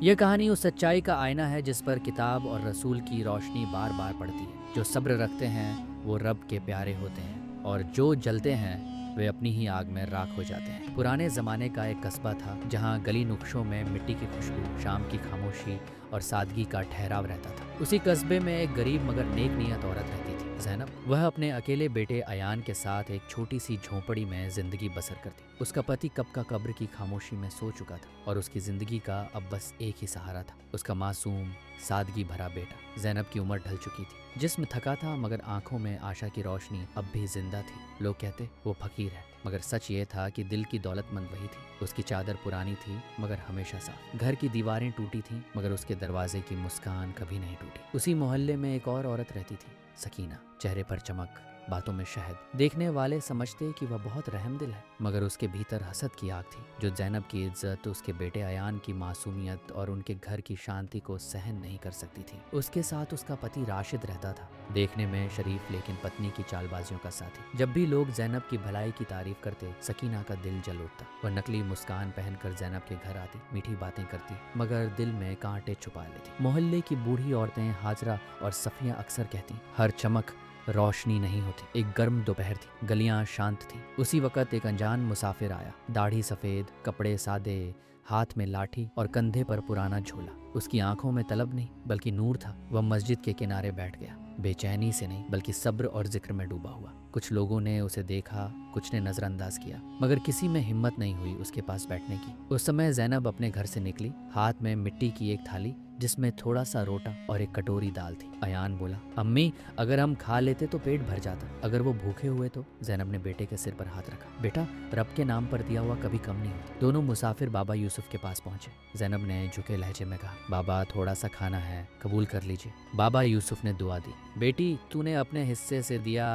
यह कहानी उस सच्चाई का आईना है जिस पर किताब और रसूल की रोशनी बार बार पड़ती है। जो सब्र रखते हैं वो रब के प्यारे होते हैं और जो जलते हैं वे अपनी ही आग में राख हो जाते हैं। पुराने ज़माने का एक कस्बा था जहाँ गली नुक्शों में मिट्टी की खुशबू, शाम की खामोशी और सादगी का ठहराव रहता था। उसी कस्बे में एक गरीब मगर नेक नियत औरत रहती थी, जैनब। वह अपने अकेले बेटे अयान के साथ एक छोटी सी झोंपड़ी में जिंदगी बसर करती। उसका पति कब का कब्र की खामोशी में सो चुका था और उसकी जिंदगी का अब बस एक ही सहारा था, उसका मासूम सादगी भरा बेटा। जैनब की उम्र ढल चुकी थी, जिस्म थका था मगर आंखों में आशा की रोशनी अब भी जिंदा थी। लोग कहते वो फकीर है, मगर सच ये था कि दिल की दौलतमंद वही थी। उसकी चादर पुरानी थी मगर हमेशा साफ। घर की दीवारें टूटी थीं मगर उसके दरवाजे की मुस्कान कभी नहीं टूटी। उसी मोहल्ले में एक और औरत रहती थी, सकीना। चेहरे पर चमक, बातों में शहद। देखने वाले समझते कि वह बहुत रहमदिल है, मगर उसके भीतर हसद की आग थी जो जैनब की इज्जत, उसके बेटे अयान की मासूमियत और उनके घर की शांति को सहन नहीं कर सकती थी। उसके साथ उसका पति राशिद रहता था, देखने में शरीफ लेकिन पत्नी की चालबाजियों का साथी। जब भी लोग जैनब की भलाई की तारीफ करते, सकीना का दिल जल उठता। वह नकली मुस्कान पहनकर जैनब के घर आती, मीठी बातें करती मगर दिल में कांटे छुपा लेती। मोहल्ले की बूढ़ी औरतें हाजरा और सफिया अक्सर कहती, हर चमक रोशनी नहीं होती। एक गर्म दोपहर थी, गलियां शांत थी। उसी वक्त एक अनजान मुसाफिर आया, दाढ़ी सफेद, कपड़े सादे, हाथ में लाठी और कंधे पर पुराना झोला। उसकी आंखों में तलब नहीं बल्कि नूर था। वह मस्जिद के किनारे बैठ गया, बेचैनी से नहीं बल्कि सब्र और जिक्र में डूबा हुआ। कुछ लोगों ने उसे देखा, कुछ ने नजरअंदाज किया, मगर किसी में हिम्मत नहीं हुई उसके पास बैठने की। उस समय जैनब अपने घर से निकली, हाथ में मिट्टी की एक थाली जिसमें थोड़ा सा रोटा और एक कटोरी दाल थी। अयान बोला, अम्मी अगर हम खा लेते तो पेट भर जाता, अगर वो भूखे हुए तो। जैनब ने बेटे के सिर पर हाथ रखा, बेटा रब के नाम पर दिया हुआ कभी कम नहीं होता। दोनों मुसाफिर बाबा यूसुफ के पास पहुंचे। जैनब ने झुके लहजे में कहा, बाबा थोड़ा सा खाना है, कबूल कर लीजिए। बाबा यूसुफ ने दुआ दी, बेटी तूने अपने हिस्से से दिया,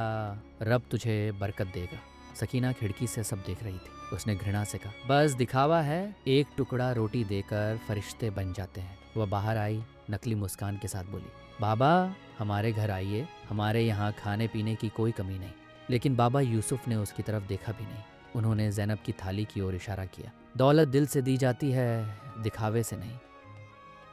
रब तुझे बरकत देगा। सकीना खिड़की से सब देख रही थी। उसने घृणा से कहा, बस दिखावा है, एक टुकड़ा रोटी देकर फरिश्ते बन जाते हैं। वह बाहर आई, नकली मुस्कान के साथ बोली, बाबा हमारे घर आइए, हमारे यहाँ खाने पीने की कोई कमी नहीं। लेकिन बाबा यूसुफ ने उसकी तरफ देखा भी नहीं। उन्होंने जैनब की थाली की ओर इशारा किया, दौलत दिल से दी जाती है, दिखावे से नहीं।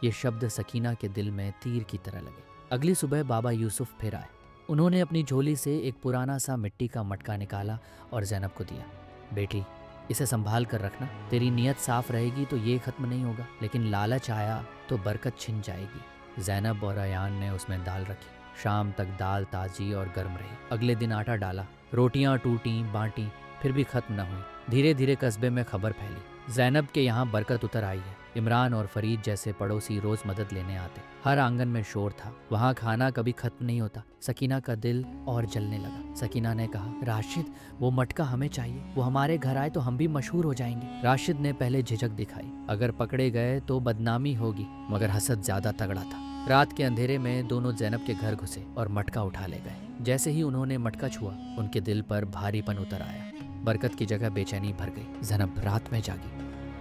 ये शब्द सकीना के दिल में तीर की तरह लगे। अगली सुबह बाबा यूसुफ फिर आए। उन्होंने अपनी झोली से एक पुराना सा मिट्टी का मटका निकाला और जैनब को दिया, बेटी इसे संभाल कर रखना, तेरी नीयत साफ रहेगी तो ये खत्म नहीं होगा, लेकिन लालच आया तो बरकत छिन जाएगी। जैनब और अयान ने उसमें दाल रखी। शाम तक दाल ताजी और गर्म रही। अगले दिन आटा डाला, रोटियां टूटी बांटी, फिर भी खत्म न हुई। धीरे धीरे कस्बे में खबर फैली, जैनब के यहाँ बरकत उतर आई है। इमरान और फरीद जैसे पड़ोसी रोज मदद लेने आते। हर आंगन में शोर था, वहाँ खाना कभी खत्म नहीं होता। सकीना का दिल और जलने लगा। सकीना ने कहा, राशिद वो मटका हमें चाहिए, वो हमारे घर आए तो हम भी मशहूर हो जाएंगे। राशिद ने पहले झिझक दिखाई, अगर पकड़े गए तो बदनामी होगी, मगर हसद ज्यादा तगड़ा था। रात के अंधेरे में दोनों जैनब के घर घुसे और मटका उठा ले गए। जैसे ही उन्होंने मटका छुआ, उनके दिल पर भारीपन उतर आया। बरकत की जगह बेचैनी भर गई। जैनब रात में जागी,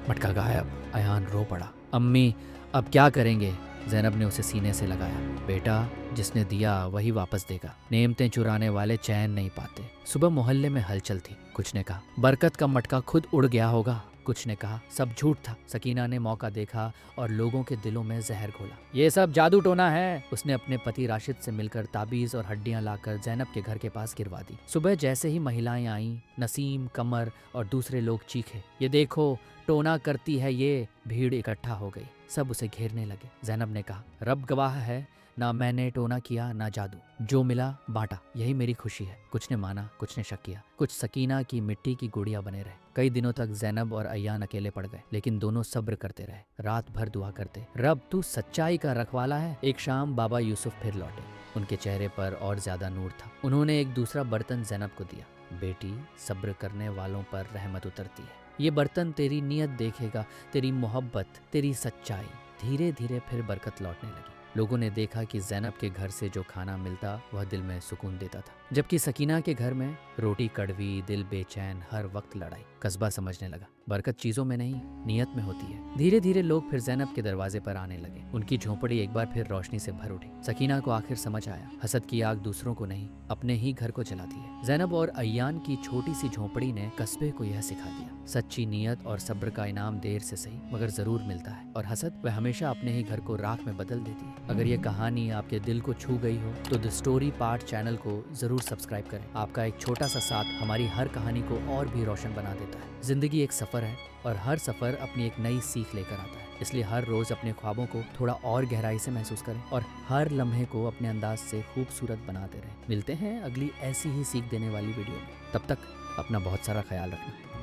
मटका गायब। अयान रो पड़ा, अम्मी अब क्या करेंगे? जैनब ने उसे सीने से लगाया, बेटा जिसने दिया वही वापस देगा, नेमतें चुराने वाले चैन नहीं पाते। सुबह मोहल्ले में हलचल थी। कुछ ने कहा बरकत का मटका खुद उड़ गया होगा, कुछ ने कहा सब झूठ था। सकीना ने मौका देखा और लोगों के दिलों में जहर घोला, ये सब जादू टोना है। उसने अपने पति राशिद से मिलकर ताबीज और हड्डियां लाकर जैनब के घर के पास गिरवा दी। सुबह जैसे ही महिलाएं आईं, नसीम, कमर और दूसरे लोग चीखे, ये देखो टोना करती है ये। भीड़ इकट्ठा हो गई, सब उसे घेरने लगे। जैनब ने कहा, रब गवाह है, ना मैंने टोना किया ना जादू, जो मिला बांटा, यही मेरी खुशी है। कुछ ने माना, कुछ ने शक किया, कुछ सकीना की मिट्टी की गुड़िया बने रहे। कई दिनों तक जैनब और अयान अकेले पड़ गए, लेकिन दोनों सब्र करते रहे। रात भर दुआ करते, रब तू सच्चाई का रखवाला है। एक शाम बाबा यूसुफ फिर लौटे, उनके चेहरे पर और ज्यादा नूर था। उन्होंने एक दूसरा बर्तन जैनब को दिया, बेटी सब्र करने वालों पर रहमत उतरती है। ये बर्तन तेरी नीयत देखेगा, तेरी मोहब्बत, तेरी सच्चाई। धीरे धीरे फिर बरकत लौटने लगी। लोगों ने देखा कि जैनब के घर से जो खाना मिलता वह दिल में सुकून देता था, जबकि सकीना के घर में रोटी कड़वी, दिल बेचैन, हर वक्त लड़ाई। कस्बा समझने लगा, बरकत चीजों में नहीं नियत में होती है। धीरे धीरे लोग फिर जैनब के दरवाजे पर आने लगे। उनकी झोंपड़ी एक बार फिर रोशनी से भर उठी। सकीना को आखिर समझ आया, हसद की आग दूसरों को नहीं अपने ही घर को जलाती है। जैनब और अयान की छोटी सी झोंपड़ी ने कस्बे को यह सिखा दिया, सच्ची नीयत और सब्र का इनाम देर से सही मगर ज़रूर मिलता है, और हसद वह हमेशा अपने ही घर को राख में बदल देती है। अगर ये कहानी आपके दिल को छू गई हो तो द स्टोरी पार्ट चैनल को ज़रूर सब्सक्राइब करें। आपका एक छोटा सा साथ हमारी हर कहानी को और भी रोशन बना देता है। ज़िंदगी एक सफ़र है और हर सफ़र अपनी एक नई सीख लेकर आता है, इसलिए हर रोज़ अपने ख्वाबों को थोड़ा और गहराई से महसूस करें और हर लम्हे को अपने अंदाज से खूबसूरत बनाते रहें। मिलते हैं अगली ऐसी ही सीख देने वाली वीडियो में। तब तक अपना बहुत सारा ख्याल रखना।